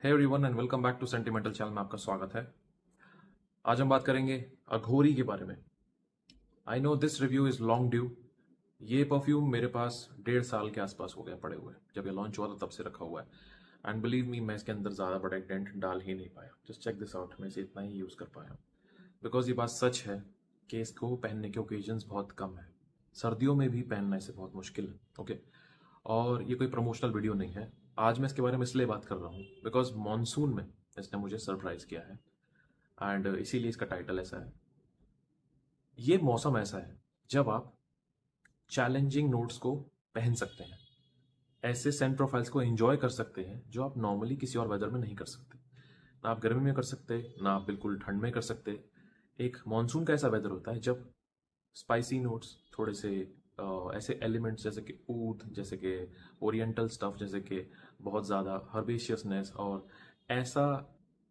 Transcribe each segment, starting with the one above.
Hey everyone and welcome back to sentimental channel में आपका स्वागत है। आज हम बात करेंगे अघोरी के बारे में। I know this review is long due. ये परफ्यूम मेरे पास 1.5 साल के आसपास हो गया पड़े हुए। जब ये लॉन्च हुआ था तब से रखा हुआ है एंड बिलीव मी मैं इसके अंदर ज़्यादा बड़ा एक डेंट डाल ही नहीं पाया। जस्ट चेक दिस आउट, मैं इसे इतना ही यूज़ कर पाया बिकॉज ये बात सच है कि इसको पहनने के ओकेजन्स बहुत कम है। सर्दियों में भी पहनना इसे बहुत मुश्किल है। ओके, और ये कोई प्रमोशनल वीडियो नहीं है। आज मैं इसके बारे में इसलिए बात कर रहा हूँ बिकॉज मॉनसून में इसने मुझे सरप्राइज किया है एंड इसीलिए इसका टाइटल ऐसा है। ये मौसम ऐसा है जब आप चैलेंजिंग नोट्स को पहन सकते हैं, ऐसे सेंट प्रोफाइल्स को एंजॉय कर सकते हैं जो आप नॉर्मली किसी और वेदर में नहीं कर सकते। ना आप गर्मी में कर सकते, ना आप बिल्कुल ठंड में कर सकते। एक मॉनसून का ऐसा वेदर होता है जब स्पाइसी नोट्स, थोड़े से ऐसे एलिमेंट्स जैसे कि ऊद, जैसे कि ओरिएंटल स्टफ, जैसे कि बहुत ज़्यादा हर्बेशियसनेस और ऐसा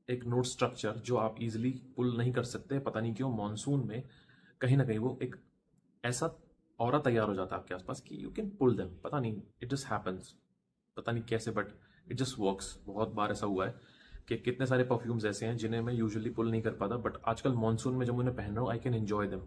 एक नोट स्ट्रक्चर जो आप इजीली पुल नहीं कर सकते। पता नहीं क्यों मॉनसून में कहीं ना कहीं वो एक ऐसा ऑरा तैयार हो जाता है आपके आसपास कि यू कैन पुल देम। पता नहीं, इट जस्ट हैपन्स, पता नहीं कैसे, बट इट जस्ट वर्क्स। बहुत बार ऐसा हुआ है कि कितने सारे परफ्यूम्स ऐसे हैं जिन्हें मैं यूजुअली पुल नहीं कर पाता, बट आजकल मॉनसून में जब उन्हें पहन रहा हूँ आई कैन एंजॉय देम।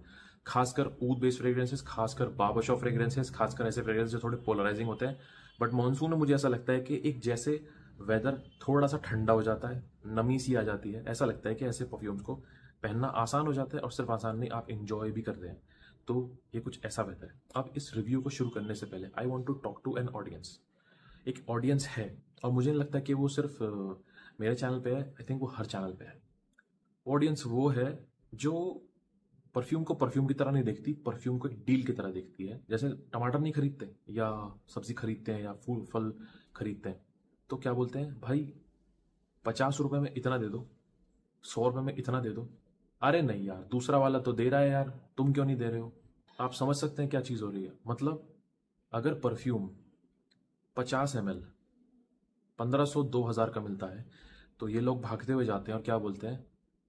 खासकर ऊद बेस्ड फ्रेग्रेंसेस, खासकर बाबा शॉप फ्रेग्रेंसेस, खासकर ऐसे फ्रेग्रेंस जो थोड़े पोलराइजिंग होते हैं। बट मॉनसून में मुझे ऐसा लगता है कि एक जैसे वेदर थोड़ा सा ठंडा हो जाता है, नमी सी आ जाती है, ऐसा लगता है कि ऐसे परफ्यूम्स को पहनना आसान हो जाता है। और सिर्फ आसान नहीं, आप इंजॉय भी करते हैं। तो ये कुछ ऐसा वेदर है। अब इस रिव्यू को शुरू करने से पहले I want to talk to an audience. एक ऑडियंस है और मुझे नहीं लगता कि वो सिर्फ मेरे चैनल पे है, आई थिंक वो हर चैनल पे है। ऑडियंस वो है जो परफ्यूम को परफ्यूम की तरह नहीं देखती, परफ्यूम को एक डील की तरह देखती है। जैसे टमाटर नहीं खरीदते या सब्जी खरीदते हैं या फूल फल खरीदते हैं तो क्या बोलते हैं, भाई 50 रुपए में इतना दे दो, 100 रुपए में इतना दे दो। अरे नहीं यार, दूसरा वाला तो दे रहा है यार, तुम क्यों नहीं दे रहे हो। आप समझ सकते हैं क्या चीज़ हो रही है। मतलब अगर परफ्यूम 50 ml 1500 2000 का मिलता है तो ये लोग भागते हुए जाते हैं और क्या बोलते हैं,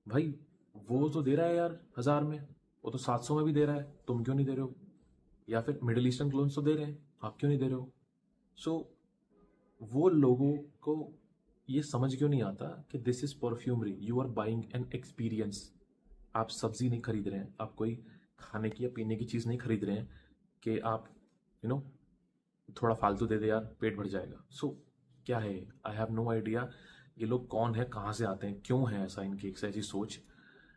भाई वो तो दे रहा है यार 1000 में, वो तो 700 में भी दे रहा है, तुम क्यों नहीं दे रहे हो। या फिर मिडिल ईस्टर्न क्लोन्स तो दे रहे हैं, आप क्यों नहीं दे रहे हो। सो वो लोगों को ये समझ क्यों नहीं आता कि this is perfumery, you are buying an experience. आप सब्जी नहीं खरीद रहे हैं, आप कोई खाने की या पीने की चीज़ नहीं खरीद रहे हैं कि आप यू नो थोड़ा फालतू दे दे यार पेट भर जाएगा। सो क्या है, आई हैव नो आइडिया ये लोग कौन है, कहाँ से आते हैं, क्यों है ऐसा इनकी एक ऐसी सोच।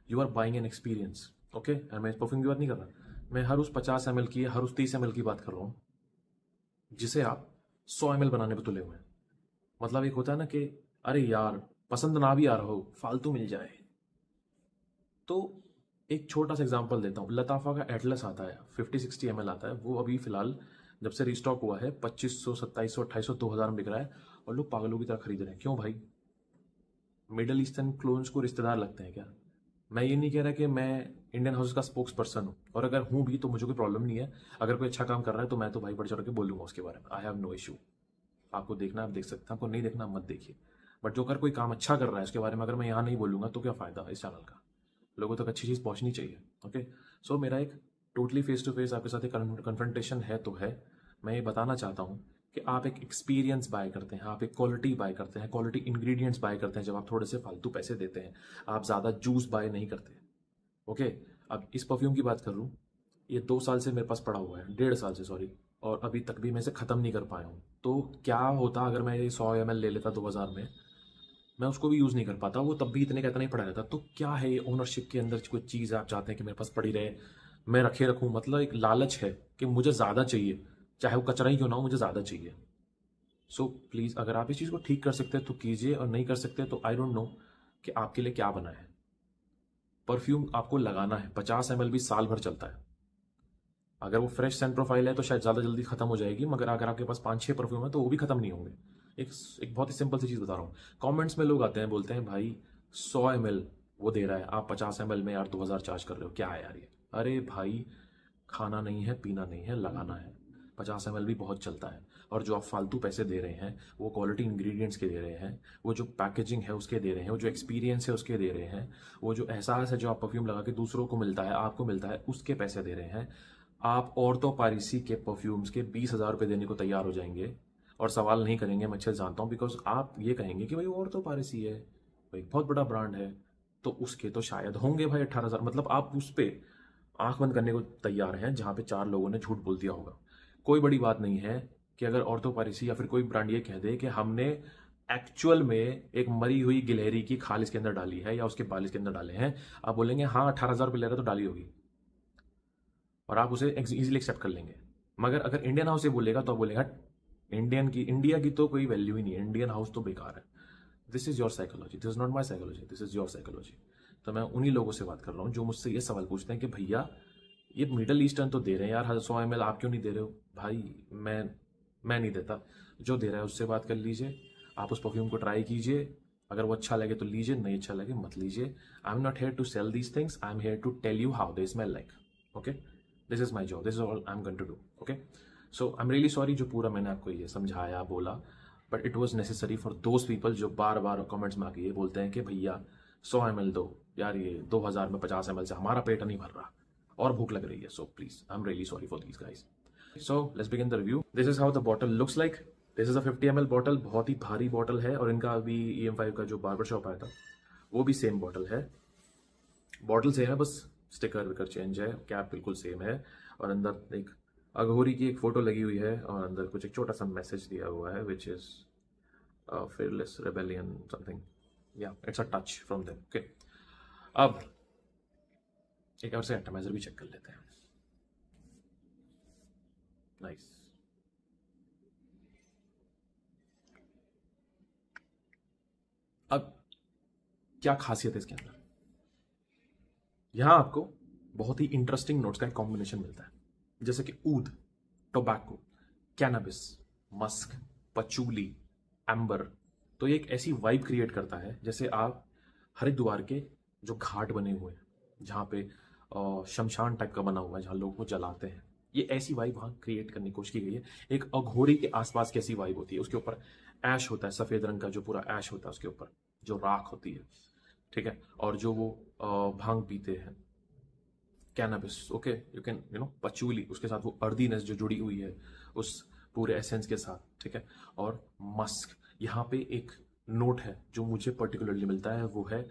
You are buying an experience. Okay, मैं परफ्यूम की बात नहीं कर रहा, मैं हर उस 50 ml की, हर उस 30 ml की बात कर रहा हूँ जिसे आप 100 ml बनाने पर तुले हुए हैं। मतलब एक होता है ना कि अरे यार पसंद ना भी आ रहा हो, फालतू मिल जाए। तो एक छोटा सा एग्जांपल देता हूँ, लताफा का एटलस आता है 50-60 ml आता है। वो अभी फिलहाल जब से रिस्टॉक हुआ है 2500 2700 2800 2000 में बिक रहा है और लोग पागलों की तरह खरीद रहे हैं। क्यों भाई, मिडल ईस्टर्न क्लोन्स को रिश्तेदार लगते हैं क्या। मैं ये नहीं कह रहा कि मैं इंडियन हाउस का स्पोक्स पर्सन हूँ, और अगर हूँ भी तो मुझे कोई प्रॉब्लम नहीं है। अगर कोई अच्छा काम कर रहा है तो मैं तो भाई बढ़ चढ़ के बोलूंगा उसके बारे में, आई हैव नो इशू। आपको देखना आप देख सकते हैं, आपको नहीं देखना आप मत देखिए। बट जो अगर कोई काम अच्छा कर रहा है उसके बारे में अगर मैं यहाँ नहीं बोलूंगा तो क्या फ़ायदा इस चैनल का। लोगों तक अच्छी चीज़ पहुंचनी चाहिए। ओके, सो मेरा एक टोटली फेस टू फेस आपके साथ एक कन्फ्रंटेशन है तो है। मैं ये बताना चाहता हूँ कि आप एक एक्सपीरियंस बाय करते हैं, आप एक क्वालिटी बाय करते हैं, क्वालिटी इंग्रेडिएंट्स बाय करते हैं जब आप थोड़े से फालतू पैसे देते हैं। आप ज़्यादा जूस बाय नहीं करते। ओके, अब इस परफ्यूम की बात कर लूँ, ये 2 साल से मेरे पास पड़ा हुआ है, 1.5 साल से सॉरी, और अभी तक भी मैं इसे ख़त्म नहीं कर पाया हूँ। तो क्या होता अगर मैं ये 100 ml ले लेता 2000 में, मैं उसको भी यूज़ नहीं कर पाता, वो तब भी इतने का इतना ही पड़ा रहता। तो क्या है ये ओनरशिप के अंदर कोई चीज़ आप चाहते हैं कि मेरे पास पड़ी रहे, मैं रखे रखूँ। मतलब एक लालच है कि मुझे ज़्यादा चाहिए, चाहे वो कचरा ही क्यों ना हो, मुझे ज़्यादा चाहिए। सो प्लीज़ अगर आप इस चीज़ को ठीक कर सकते हैं तो कीजिए, और नहीं कर सकते तो आई डोंट नो कि आपके लिए क्या बना है। परफ्यूम आपको लगाना है, 50 ml भी साल भर चलता है। अगर वो फ्रेश सेंट प्रोफाइल है तो शायद ज़्यादा जल्दी खत्म हो जाएगी, मगर अगर आपके पास 5-6 परफ्यूम है तो वो भी खत्म नहीं होंगे। एक एक बहुत ही सिंपल सी चीज़ बता रहा हूँ। कमेंट्स में लोग आते हैं, बोलते हैं भाई 100 ml वो दे रहा है, आप 50 ml में यार 2000 चार्ज कर रहे हो, क्या है यार ये। अरे भाई, खाना नहीं है, पीना नहीं है, लगाना है। 50 ml भी बहुत चलता है। और जो आप फालतू पैसे दे रहे हैं वो क्वालिटी इंग्रेडिएंट्स के दे रहे हैं, वो जो पैकेजिंग है उसके दे रहे हैं, वो जो एक्सपीरियंस है उसके दे रहे हैं, वो जो एहसास है जो आप परफ्यूम लगा के दूसरों को मिलता है, आपको मिलता है, उसके पैसे दे रहे हैं। आप औरतों पारिसी के परफ्यूम्स के 20,000 रुपये देने को तैयार हो जाएंगे और सवाल नहीं करेंगे, मैं अच्छे से जानता हूँ, बिकॉज आप ये कहेंगे कि भाई वो ऑर्थो पायरेसी है, वो एक बहुत बड़ा ब्रांड है, तो उसके तो शायद होंगे भाई 18,000, मतलब आप उस पर आंख बंद करने को तैयार हैं जहाँ पे 4 लोगों ने झूठ बोल दिया होगा। कोई बड़ी बात नहीं है कि अगर ऑर्थो पायरेसी या फिर कोई ब्रांड ये कह दे कि हमने एक्चुअल में एक मरी हुई गिलहरी की खाल इसके अंदर डाली है या उसके बाल इसके अंदर डाले हैं, आप बोलेंगे हाँ 18,000 रुपये ले रहा तो डाली होगी, और आप उसे इजीली एक्सेप्ट कर लेंगे। मगर अगर इंडियन हाउस ये बोलेगा तो आप बोलेगा इंडिया की तो कोई वैल्यू ही नहीं है, इंडियन हाउस तो बेकार है। This is your psychology, this is not my psychology, this is your psychology. तो मैं उन्हीं लोगों से बात कर रहा हूँ जो मुझसे ये सवाल पूछते हैं कि भैया ये मिडल ईस्टर्न तो दे रहे हैं यार, 100 ml आप क्यों नहीं दे रहे हो? भाई मैं नहीं देता, जो दे रहा है उससे बात कर लीजिए, आप उस परफ्यूम को ट्राई कीजिए, अगर वो अच्छा लगे तो लीजिए, नहीं अच्छा लगे मत लीजिए। I am not here to sell these things, I am here to tell you how they smell like. Okay, this is my job, this is all I am going to do. Okay, so I am really sorry जो पूरा मैंने आपको ये समझाया बोला, but it was necessary for those people जो बार बार comments में आके ये बोलते हैं कि भैया 100 ml दो यार, ये 2000 में 50 ml से हमारा पेट नहीं भर रहा और भूख लग रही है। So please I am really sorry for these guys. So let's begin the review. This is how the bottle looks like. This is a 50 ml bottle, बहुत ही भारी बॉटल है, और इनका अभी EM5 का जो बार्बर शॉप आया था वो भी सेम बॉटल है। बॉटल सेम है, बस स्टिकर विकर चेंज है, कैप बिल्कुल सेम है, और अंदर एक अघोरी की एक फोटो लगी हुई है, और अंदर कुछ एक छोटा सा मैसेज दिया हुआ है which is fearless rebellion something, yeah, it's a touch from them. Okay, अब एक और से एटमाइजर भी चेक कर लेते हैं। नाइस, अब क्या खासियत है इसके अंदर? यहां आपको बहुत ही इंटरेस्टिंग नोट्स का एक कॉम्बिनेशन मिलता है, जैसे कि oud, tobacco, cannabis, musk, patchouli, amber. तो ये एक ऐसी वाइब क्रिएट करता है जैसे आप हरिद्वार के जो घाट बने हुए हैं जहाँ पे शमशान टाइप का बना हुआ है जहाँ लोग को जलाते हैं, ये ऐसी वाइब वहाँ क्रिएट करने की कोशिश की गई है। एक अघोरी के आसपास कैसी वाइब होती है, उसके ऊपर ऐश होता है, सफेद रंग का जो पूरा ऐश होता है, उसके ऊपर जो राख होती है, ठीक है, और जो वो भांग पीते हैं, कैनबिस, ओके, यू कैन पचूली, उसके साथ वो अर्दीनेस जो जुड़ी हुई है उस पूरे एसेंस के साथ, ठीक है, और मस्क। यहाँ पे एक नोट है जो मुझे पर्टिकुलरली मिलता है, वो है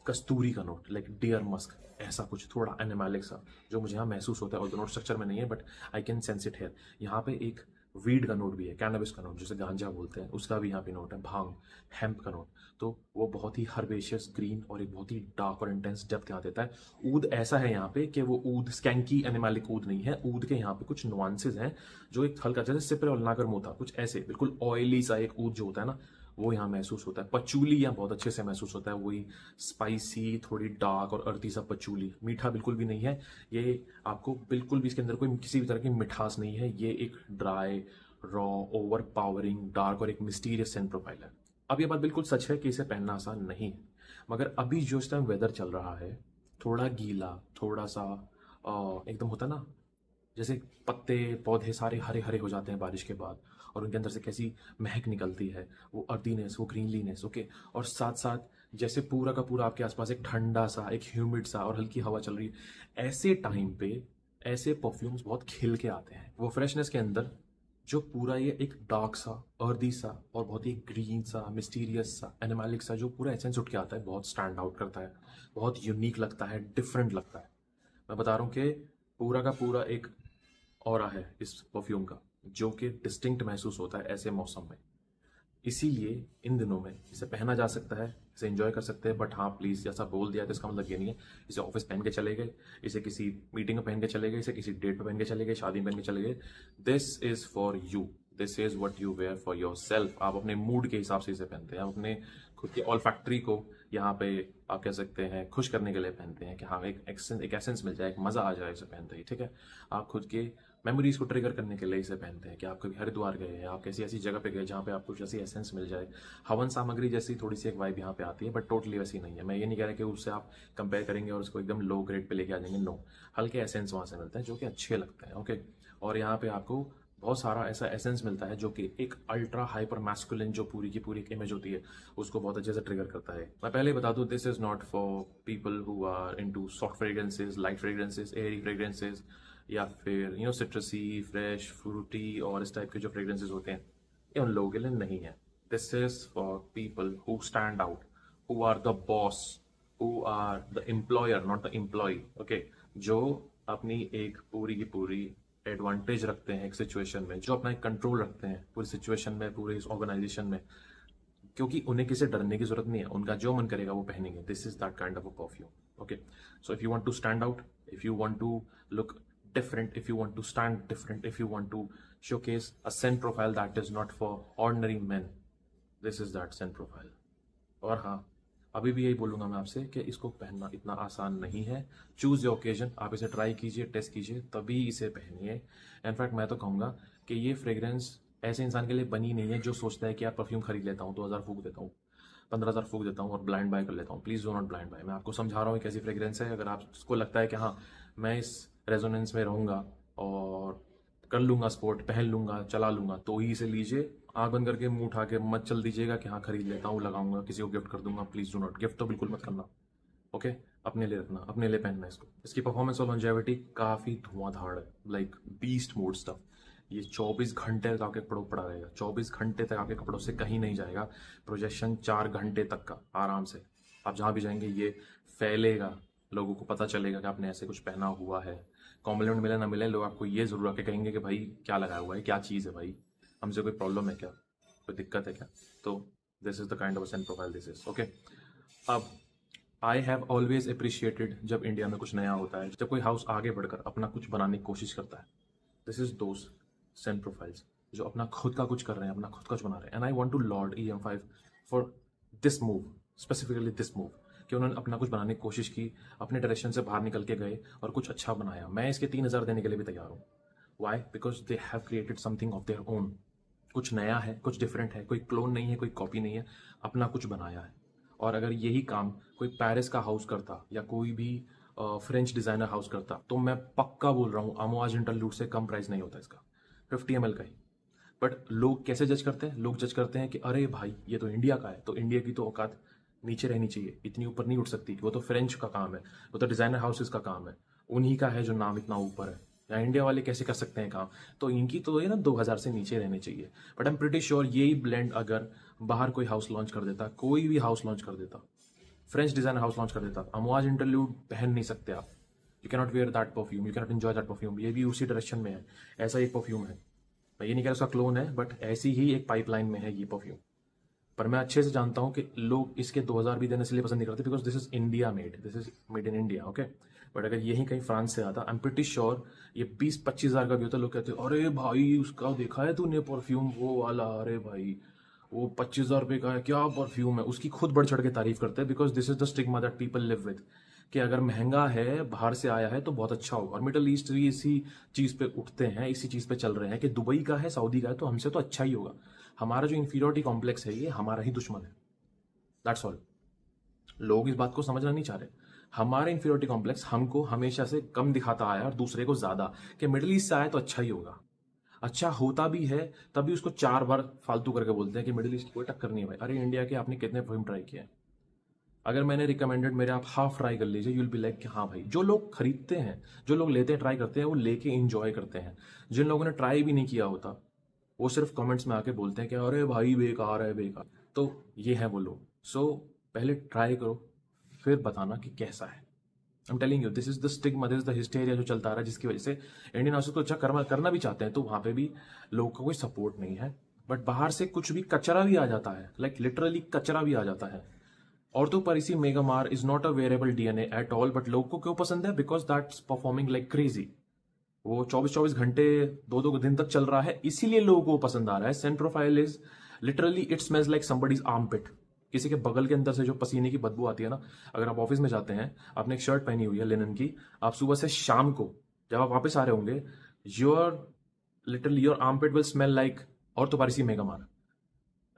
कस्तूरी का नोट, लाइक डियर मस्क, ऐसा कुछ थोड़ा एनिमैलिक सा जो मुझे यहाँ महसूस होता है, और नोट स्ट्रक्चर में नहीं है but I can sense it here. यहाँ पे एक वीड का नोट भी है, कैनबिस का नोट जिसे गांजा बोलते हैं, उसका भी यहाँ पे नोट है, भांग, हेम्प का नोट। तो वो बहुत ही हर्बेशियस ग्रीन और एक बहुत ही डार्क और इंटेंस डेप्थ यहाँ देता है। ऊद ऐसा है यहाँ पे कि वो ऊद स्कैंकी एनिमैलिक ऊद नहीं है, ऊद के यहाँ पे कुछ नुआंसेस हैं जो एक हल्का, जैसे सिप्रे और नागर मोथा, कुछ ऐसे बिल्कुल ऑयली सा एक ऊद जो होता है ना, वो यहाँ महसूस होता है। पचूली यहाँ बहुत अच्छे से महसूस होता है, वही स्पाइसी, थोड़ी डार्क और अर्दी सा पचूली। मीठा बिल्कुल भी नहीं है ये, आपको बिल्कुल भी इसके अंदर कोई किसी भी तरह की मिठास नहीं है, ये एक dry, raw, over powering, dark और एक मिस्टीरियस सेंट प्रोफाइल है। अब ये बात बिल्कुल सच है कि इसे पहनना आसान नहीं है, मगर अभी जो इस टाइम वेदर चल रहा है, थोड़ा गीला, थोड़ा सा एकदम होता है ना, जैसे पत्ते पौधे सारे हरे हरे हो जाते हैं बारिश के बाद, और उनके अंदर से कैसी महक निकलती है, वो अर्दीनेस, वो ग्रीनलीनेस, ओके, और साथ साथ जैसे पूरा का पूरा आपके आसपास एक ठंडा सा, एक ह्यूमिड सा और हल्की हवा चल रही है, ऐसे टाइम पे ऐसे परफ्यूम्स बहुत खिल के आते हैं। वो फ्रेशनेस के अंदर जो पूरा ये एक डार्क सा, अर्दी सा और बहुत ही ग्रीन सा, मिस्टीरियस सा, एनिमैलिक सा जो पूरा एसेंस उठ के आता है, बहुत स्टैंड आउट करता है, बहुत यूनिक लगता है, डिफरेंट लगता है। मैं बता रहा हूँ कि पूरा का पूरा एक ऑरा है इस परफ्यूम का जो कि डिस्टिंक्ट महसूस होता है ऐसे मौसम में। इसीलिए इन दिनों में इसे पहना जा सकता है, इसे एंजॉय कर सकते हैं, बट हाँ प्लीज़, जैसा बोल दिया तो इसका मतलब ये नहीं है इसे ऑफिस पहन के चले गए, इसे किसी मीटिंग में पहन के चले गए, इसे किसी डेट पे पहन के चले गए, शादी में पहन के चले गए। This is for you, this is what you wear for yourself. आप अपने मूड के हिसाब से इसे पहनते हैं, आप अपने खुद के ऑल फैक्ट्री को यहाँ पे आप कह सकते हैं खुश करने के लिए पहनते हैं कि हाँ एक एसेंस मिल जाए, एक मज़ा आ जाए इसे पहनते ही, ठीक है। आप खुद के मेमोरीज को ट्रिगर करने के लिए इसे पहनते हैं कि आप कभी हरिद्वार गए हैं, आप किसी ऐसी जगह पे गए जहाँ पे आपको कुछ ऐसी एसेंस मिल जाए, हवन सामग्री जैसी थोड़ी सी एक वाइब यहाँ पे आती है, बट टोटली वैसी नहीं है। मैं ये नहीं कह रहा कि उससे आप कंपेयर करेंगे और उसको एकदम लो ग्रेड पे लेके आ जाएंगे, नो, हल्के एसेंस वहाँ से मिलते हैं जो कि अच्छे लगते हैं, ओके। और यहाँ पे आपको बहुत सारा ऐसा एसेंस मिलता है जो कि एक अल्ट्रा हाइपर मैस्कुलिन जो पूरी की पूरी एक इमेज होती है उसको बहुत अच्छे से ट्रिगर करता है। मैं पहले बता दूं, this is not for people who are into soft fragrances, light fragrances, airy fragrances, या फिर सिट्रसी, फ्रेश, फ्रूटी और इस टाइप के जो फ्रेग्रेंसेज होते हैं, ये उन लोगों के लिए नहीं है। This is for people who stand out, who are the boss, who are the employer not the employee. Okay, जो अपनी एक पूरी की पूरी एडवांटेज रखते हैं एक सिचुएशन में, जो अपना एक कंट्रोल रखते हैं पूरी सिचुएशन में, पूरे इस ऑर्गेनाइजेशन में, क्योंकि उन्हें किसी डरने की जरूरत नहीं है, उनका जो मन करेगा वो पहनेंगे। This is that kind of a perfume. Okay, so if you want to stand out, if you want to look different, if you want to stand different, if you want to showcase a scent profile that is not for ordinary men, this is that scent profile। और हाँ, अभी भी यही बोलूंगा मैं आपसे कि इसको पहनना इतना आसान नहीं है। चूज योर ओकेजन, आप इसे ट्राई कीजिए, टेस्ट कीजिए, तभी इसे पहनिए। इनफैक्ट मैं तो कहूँगा कि ये फ्रेग्रेंस ऐसे इंसान के लिए बनी नहीं है जो सोचता है कि यार परफ्यूम खरीद लेता हूँ, 2,000 फूक देता हूँ, 15,000 फूक देता हूँ और ब्लाइंड बाय कर लेता हूँ। Please do not blind buy. मैं आपको समझा रहा हूँ एक ऐसी फ्रेग्रेंस है, अगर आपको लगता है कि हाँ मैं इस रेजोनेंस में रहूँगा और कर लूँगा स्पोर्ट, पहन लूँगा, चला लूँगा, तो ही इसे लीजिए। आँख बंद करके मुंह उठा के मत चल दीजिएगा कि हाँ खरीद लेता हूँ, लगाऊंगा, किसी को गिफ्ट कर दूंगा। प्लीज़ डू नॉट, गिफ्ट तो बिल्कुल मत करना। ओके, अपने लिए रखना, अपने लिए पहनना इसको। इसकी परफॉर्मेंस और लॉन्जेविटी काफ़ी धुआंधार है, लाइक बीस्ट मोड स्टफ। ये 24 घंटे तक आपके कपड़ों पड़ा रहेगा, 24 घंटे तक आपके कपड़ों से कहीं नहीं जाएगा। प्रोजेक्शन 4 घंटे तक का आराम से, आप जहाँ भी जाएंगे ये फैलेगा, लोगों को पता चलेगा कि आपने ऐसे कुछ पहना हुआ है। कॉम्प्लीमेंट मिले ना मिले, लोग आपको ये जरूर आके कहेंगे कि भाई क्या लगाया हुआ है, क्या चीज़ है भाई, हमसे कोई प्रॉब्लम है क्या, कोई दिक्कत है क्या। तो this is the kind of Saint profile this is. Okay, अब आई हैव ऑलवेज अप्रिशिएटेड जब इंडिया में कुछ नया होता है, जब कोई हाउस आगे बढ़कर अपना कुछ बनाने की कोशिश करता है। This is those scent profiles जो अपना खुद का कुछ कर रहे हैं, अपना खुद का कुछ बना रहे हैं। And I want to laud EM5 for this move, specifically this move, कि उन्होंने अपना कुछ बनाने की कोशिश की, अपने डायरेक्शन से बाहर निकल के गए और कुछ अच्छा बनाया। मैं इसके 3,000 देने के लिए भी तैयार हूँ। Why? Because they have created something of their own. कुछ नया है, कुछ डिफरेंट है, कोई क्लोन नहीं है, कोई कॉपी नहीं है, अपना कुछ बनाया है। और अगर यही काम कोई पेरिस का हाउस करता या कोई भी फ्रेंच डिजाइनर हाउस करता, तो मैं पक्का बोल रहा हूँ अमोज इंटरल्यूड से कम प्राइस नहीं होता इसका, 50 ml का ही। बट लोग कैसे जज करते हैं? लोग जज करते हैं कि अरे भाई ये तो इंडिया का है, तो इंडिया की तो औकात नीचे रहनी चाहिए, इतनी ऊपर नहीं उठ सकती, वो तो फ्रेंच का काम है, वो तो डिजाइनर हाउसेस का काम है, उन्हीं का है जो नाम इतना ऊपर है, या इंडिया वाले कैसे कर सकते हैं काम, तो इनकी तो ये ना 2,000 से नीचे रहने चाहिए। But I am pretty sure यही ब्लेंड अगर बाहर कोई हाउस लॉन्च कर देता, कोई भी हाउस लॉन्च कर देता, फ्रेंच डिजाइनर हाउस लॉन्च कर देता, अमवाज इंटरल्यूड पहन नहीं सकते आप। You cannot wear that perfume, you cannot enjoy that perfume. ये भी उसी डायरेक्शन में है, ऐसा एक परफ्यूम है। मैं ये नहीं कह रहा उसका क्लोन है, बट ऐसी ही एक पाइपलाइन में है ये परफ्यूम। पर मैं अच्छे से जानता हूँ कि लोग इसके 2,000 भी देने से लिए पसंद नहीं करते, because this is India made, this is made in India. Okay, but अगर यही कहीं फ्रांस से आता, आई एम प्रिटी श्योर ये 20-25 हज़ार का भी होता। लोग कहते हैं अरे भाई उसका देखा है तूने परफ्यूम वो वाला, अरे भाई वो 25,000 रुपये का है, क्या परफ्यूम है, उसकी खुद बढ़ चढ़ के तारीफ करते हैं। Because this is the stigma that people live with, कि अगर महंगा है, बाहर से आया है तो बहुत अच्छा होगा। और मिडल ईस्ट भी इसी चीज पे उठते हैं, इसी चीज पे चल रहे हैं कि दुबई का है, सऊदी का है, तो हमसे तो अच्छा ही होगा। हमारा जो इंफीरियोरिटी कॉम्प्लेक्स है, ये हमारा ही दुश्मन है। That's all. लोग इस बात को समझना नहीं चाह रहे। हमारा इंफीरियोरिटी कॉम्प्लेक्स हमको हमेशा से कम दिखाता आया और दूसरे को ज्यादा, कि मिडिल ईस्ट से आया तो अच्छा ही होगा। अच्छा होता भी है तभी उसको 4 बार फालतू करके बोलते हैं कि मिडिल ईस्ट की कोई टक्कर नहीं है भाई। अरे इंडिया के आपने कितने परफ्यूम ट्राई किए हैं? अगर मैंने रिकमेंडेड, मेरे आप हाफ ट्राई कर लीजिए, यूल बी लाइक कि हाँ भाई। जो लोग खरीदते हैं, जो लोग लेते हैं, ट्राई करते हैं, वो लेके इंजॉय करते हैं। जिन लोगों ने ट्राई भी नहीं किया होता, वो सिर्फ कमेंट्स में आके बोलते हैं कि अरे भाई बेकार है, बेकार। तो ये है वो लोग। सो पहले ट्राई करो, फिर बताना कि कैसा है। I am telling you, this is the stigma, this is the hysteria जो चलता आ रहा है, जिसकी वजह से इंडियन हाउसेस को अच्छा करना भी चाहते हैं, तो वहां पे भी लोगों का कोई सपोर्ट नहीं है। बट बाहर से कुछ भी कचरा भी आ जाता है, लाइक लिटरली कचरा भी आ जाता है। Orto Parisi Megamare is not a variable DNA at all, but लोग को क्यों पसंद है? Because that's performing like crazy. वो 24-24 घंटे 2-2 दिन तक चल रहा है, इसीलिए लोगों को पसंद आ रहा है। Scent profile is literally, it smells like somebody's armpit. किसी के बगल के अंदर से जो पसीने की बदबू आती है ना, अगर आप ऑफिस में जाते हैं, आपने एक शर्ट पहनी हुई है लिनन की, आप सुबह से शाम को जब आप वापस आ रहे होंगे, your literally your armpit will smell like Orto Parisi Megamare.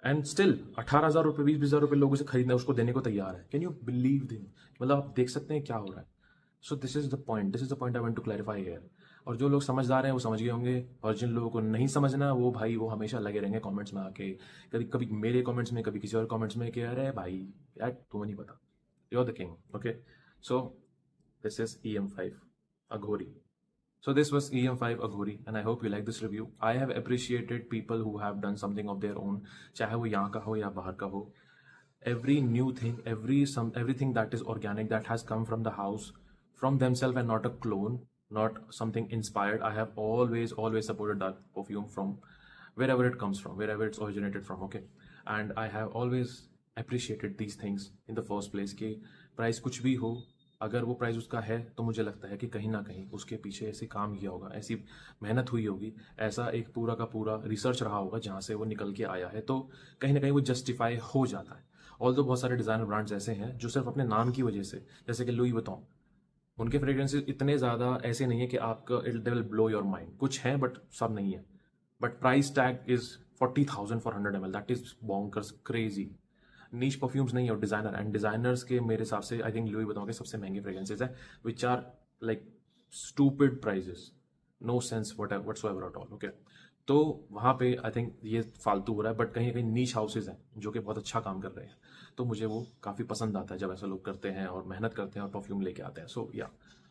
And still 18,000 रुपये, 20,000 रुपये लोग उसे खरीदने, उसको देने को तैयार है। कैन यू बिलीव दिन? मतलब आप देख सकते हैं क्या हो रहा है। So this is the point, this is the point I want to clarify here. और जो लोग समझदार हैं वो समझ गए होंगे, और जिन लोगों को नहीं समझना, वो भाई वो हमेशा लगे रहेंगे कमेंट्स में आके, कभी कभी मेरे कमेंट्स में, कभी किसी और कमेंट्स में, कि अरे भाई यार तुम्हें नहीं पता, you are the king. Okay, so this is EM5 Aghori. So this was EM5 Aghori, and I hope you like this review. I have appreciated people who have done something of their own, चाहे वो यहाँ का हो या बाहर का हो. Every new thing, everything that is organic, that has come from the house, from themselves, and not a clone, not something inspired. I have always supported that perfume from wherever it comes from, wherever it's originated from. Okay, and I have always appreciated these things in the first place. कि price कुछ भी हो, अगर वो price उसका है तो मुझे लगता है कि कहीं ना कहीं उसके पीछे ऐसे काम किया होगा, ऐसी मेहनत हुई होगी, ऐसा एक पूरा का पूरा रिसर्च रहा होगा जहाँ से वो निकल के आया है, तो कहीं ना कहीं वो जस्टिफाई हो जाता है. ऑल तो बहुत सारे डिज़ाइनर ब्रांड्स ऐसे हैं जो सिर्फ अपने नाम की वजह से, जैसे कि लुई वुइटन, उनके फ्रेग्रेंसेस इतने ज़्यादा ऐसे नहीं है कि आपका it will blow your mind. कुछ हैं बट सब नहीं है. But price tag is 40,000 for 100 ml. That is bonkers crazy. नीच परफ्यूम्स नहीं है, और डिजाइनर एंड डिजाइनर्स के मेरे हिसाब से आई थिंक लुई वुइटन के सबसे महंगे फ्रेग्रेंसेस है, which are like stupid prices, no sense whatsoever at all. Okay, तो वहाँ पे आई थिंक ये फालतू हो रहा है, बट कहीं कहीं नीच हाउसेज हैं जो कि बहुत अच्छा काम कर रहे हैं, तो मुझे वो काफ़ी पसंद आता है जब ऐसे लोग करते हैं और मेहनत करते हैं और परफ्यूम लेके आते हैं. सो या,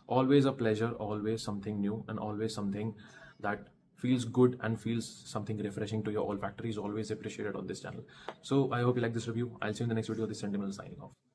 always a pleasure, always something new, and always something that feels good and feels something refreshing to your olfactory is always appreciated on this channel. So I hope you like this review. I'll see you in the next video. This is Sentinel signing off.